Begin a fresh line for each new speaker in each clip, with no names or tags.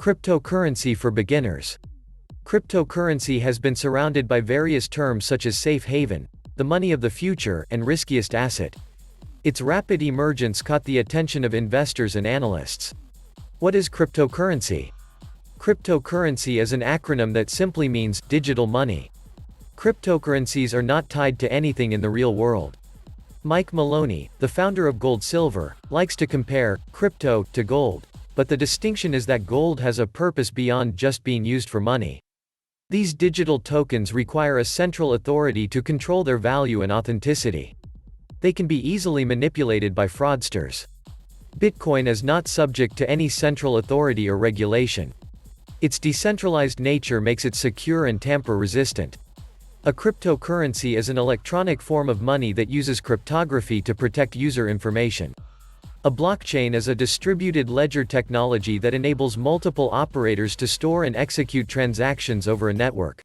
Cryptocurrency for beginners. Cryptocurrency has been surrounded by various terms such as safe haven, the money of the future, and riskiest asset. Its rapid emergence caught the attention of investors and analysts. What is cryptocurrency? Cryptocurrency is an acronym that simply means digital money. Cryptocurrencies are not tied to anything in the real world. Mike Maloney, the founder of Gold Silver, likes to compare crypto to gold, but the distinction is that gold has a purpose beyond just being used for money. These digital tokens require a central authority to control their value and authenticity. They can be easily manipulated by fraudsters. Bitcoin is not subject to any central authority or regulation. Its decentralized nature makes it secure and tamper-resistant. A cryptocurrency is an electronic form of money that uses cryptography to protect user information. A blockchain is a distributed ledger technology that enables multiple operators to store and execute transactions over a network.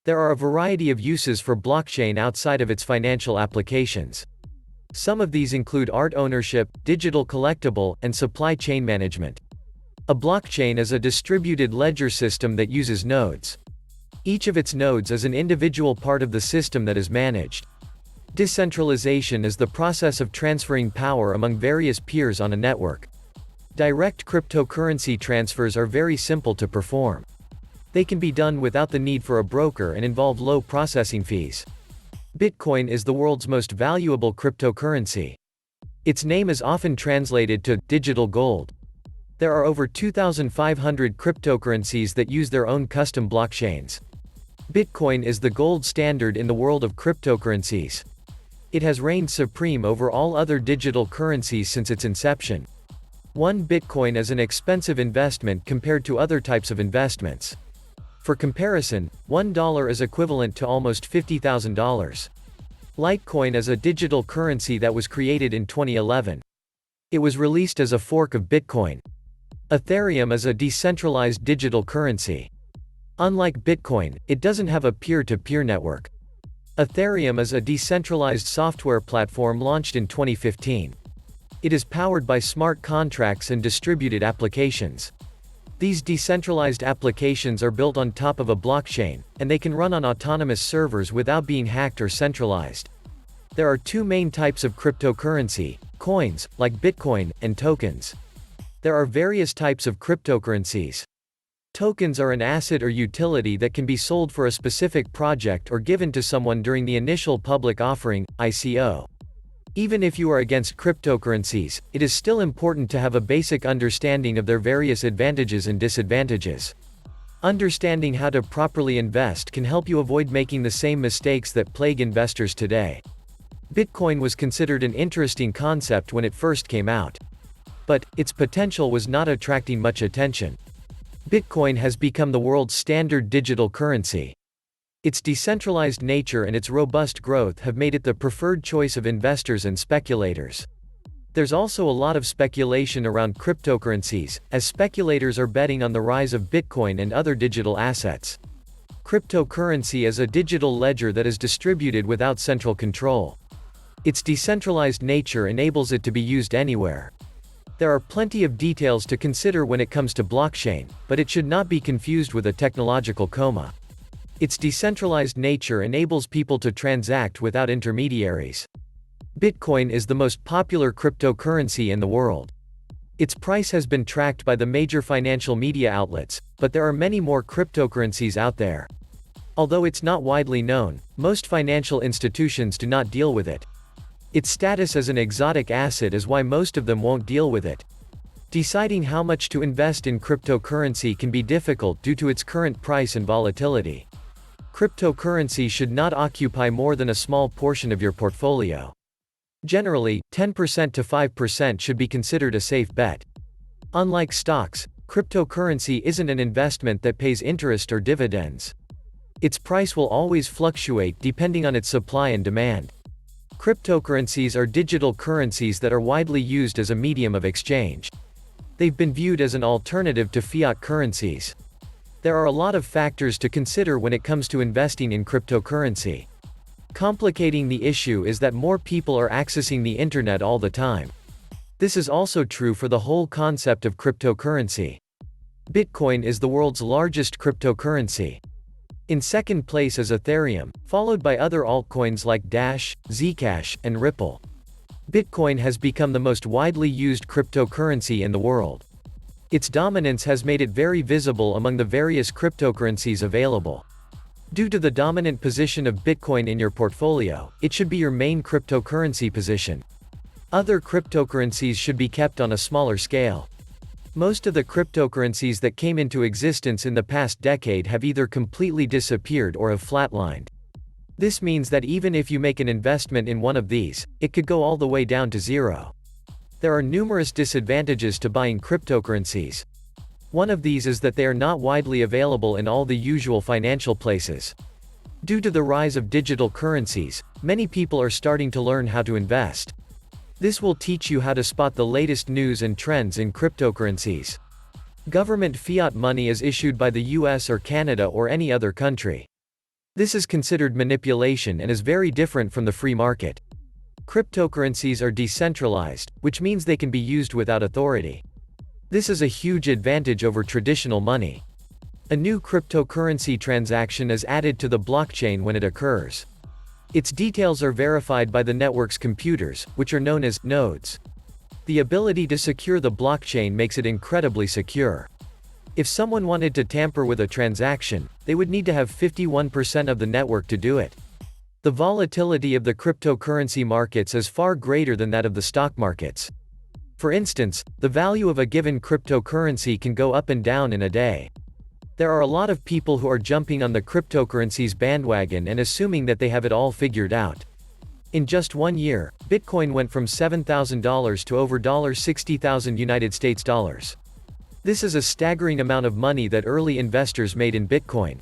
There are a variety of uses for blockchain outside of its financial applications. Some of these include art ownership, digital collectible, and supply chain management. A blockchain is a distributed ledger system that uses nodes. Each of its nodes is an individual part of the system that is managed. Decentralization is the process of transferring power among various peers on a network. Direct cryptocurrency transfers are very simple to perform. They can be done without the need for a broker and involve low processing fees. Bitcoin is the world's most valuable cryptocurrency. Its name is often translated to digital gold. There are over 2,500 cryptocurrencies that use their own custom blockchains. Bitcoin is the gold standard in the world of cryptocurrencies. It has reigned supreme over all other digital currencies since its inception. One Bitcoin is an expensive investment compared to other types of investments. For comparison, $1 is equivalent to almost $50,000. Litecoin is a digital currency that was created in 2011. It was released as a fork of Bitcoin. Ethereum is a decentralized digital currency. Unlike Bitcoin, it doesn't have a peer-to-peer network. Ethereum is a decentralized software platform launched in 2015. It is powered by smart contracts and distributed applications. These decentralized applications are built on top of a blockchain, and they can run on autonomous servers without being hacked or centralized. There are two main types of cryptocurrency: coins, like Bitcoin, and tokens. There are various types of cryptocurrencies. Tokens are an asset or utility that can be sold for a specific project or given to someone during the initial public offering, ICO. Even if you are against cryptocurrencies, it is still important to have a basic understanding of their various advantages and disadvantages. Understanding how to properly invest can help you avoid making the same mistakes that plague investors today. Bitcoin was considered an interesting concept when it first came out. But its potential was not attracting much attention. Bitcoin has become the world's standard digital currency. Its decentralized nature and its robust growth have made it the preferred choice of investors and speculators. There's also a lot of speculation around cryptocurrencies, as speculators are betting on the rise of Bitcoin and other digital assets. Cryptocurrency is a digital ledger that is distributed without central control. Its decentralized nature enables it to be used anywhere. There are plenty of details to consider when it comes to blockchain, but it should not be confused with a technological coma. Its decentralized nature enables people to transact without intermediaries. Bitcoin is the most popular cryptocurrency in the world. Its price has been tracked by the major financial media outlets, but there are many more cryptocurrencies out there. Although it's not widely known, most financial institutions do not deal with it. Its status as an exotic asset is why most of them won't deal with it. Deciding how much to invest in cryptocurrency can be difficult due to its current price and volatility. Cryptocurrency should not occupy more than a small portion of your portfolio. Generally, 10% to 5% should be considered a safe bet. Unlike stocks, cryptocurrency isn't an investment that pays interest or dividends. Its price will always fluctuate depending on its supply and demand. Cryptocurrencies are digital currencies that are widely used as a medium of exchange. They've been viewed as an alternative to fiat currencies. There are a lot of factors to consider when it comes to investing in cryptocurrency. Complicating the issue is that more people are accessing the internet all the time. This is also true for the whole concept of cryptocurrency. Bitcoin is the world's largest cryptocurrency. In second place is Ethereum, followed by other altcoins like Dash, Zcash, and Ripple. Bitcoin has become the most widely used cryptocurrency in the world. Its dominance has made it very visible among the various cryptocurrencies available. Due to the dominant position of Bitcoin in your portfolio, it should be your main cryptocurrency position. Other cryptocurrencies should be kept on a smaller scale. Most of the cryptocurrencies that came into existence in the past decade have either completely disappeared or have flatlined. This means that even if you make an investment in one of these, it could go all the way down to zero. There are numerous disadvantages to buying cryptocurrencies. One of these is that they are not widely available in all the usual financial places. Due to the rise of digital currencies, many people are starting to learn how to invest. This will teach you how to spot the latest news and trends in cryptocurrencies. Government fiat money is issued by the US or Canada or any other country. This is considered manipulation and is very different from the free market. Cryptocurrencies are decentralized, which means they can be used without authority. This is a huge advantage over traditional money. A new cryptocurrency transaction is added to the blockchain when it occurs. Its details are verified by the network's computers, which are known as nodes. The ability to secure the blockchain makes it incredibly secure. If someone wanted to tamper with a transaction, they would need to have 51% of the network to do it. The volatility of the cryptocurrency markets is far greater than that of the stock markets. For instance, the value of a given cryptocurrency can go up and down in a day. There are a lot of people who are jumping on the cryptocurrency's bandwagon and assuming that they have it all figured out. In just 1 year, Bitcoin went from $7,000 to over $60,000 United States dollars. This is a staggering amount of money that early investors made in Bitcoin.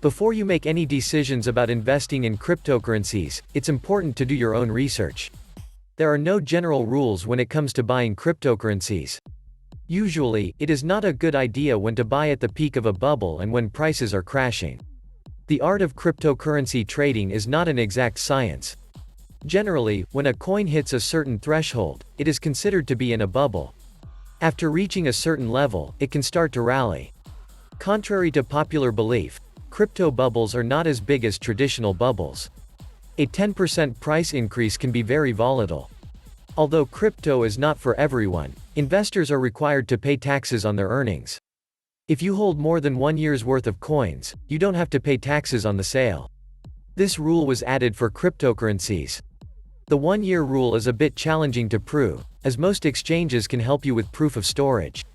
Before you make any decisions about investing in cryptocurrencies, it's important to do your own research. There are no general rules when it comes to buying cryptocurrencies. Usually, it is not a good idea when to buy at the peak of a bubble and when prices are crashing. The art of cryptocurrency trading is not an exact science. Generally, when a coin hits a certain threshold, it is considered to be in a bubble. After reaching a certain level, it can start to rally. Contrary to popular belief, crypto bubbles are not as big as traditional bubbles. A 10% price increase can be very volatile. Although crypto is not for everyone, investors are required to pay taxes on their earnings. If you hold more than 1 year's worth of coins, you don't have to pay taxes on the sale. This rule was added for cryptocurrencies. The 1-year rule is a bit challenging to prove, as most exchanges can help you with proof of storage.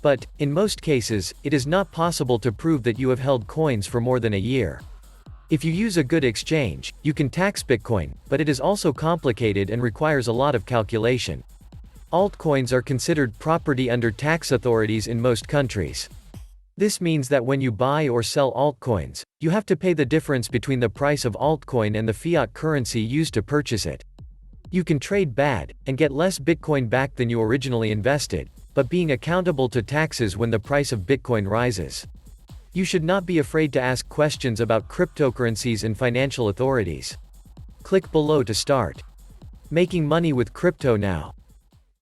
But, in most cases, it is not possible to prove that you have held coins for more than a year. If you use a good exchange, you can tax Bitcoin, but it is also complicated and requires a lot of calculation. Altcoins are considered property under tax authorities in most countries. This means that when you buy or sell altcoins, you have to pay the difference between the price of altcoin and the fiat currency used to purchase it. You can trade bad, and get less Bitcoin back than you originally invested, but being accountable to taxes when the price of Bitcoin rises. You should not be afraid to ask questions about cryptocurrencies and financial authorities. Click below to start making money with crypto now.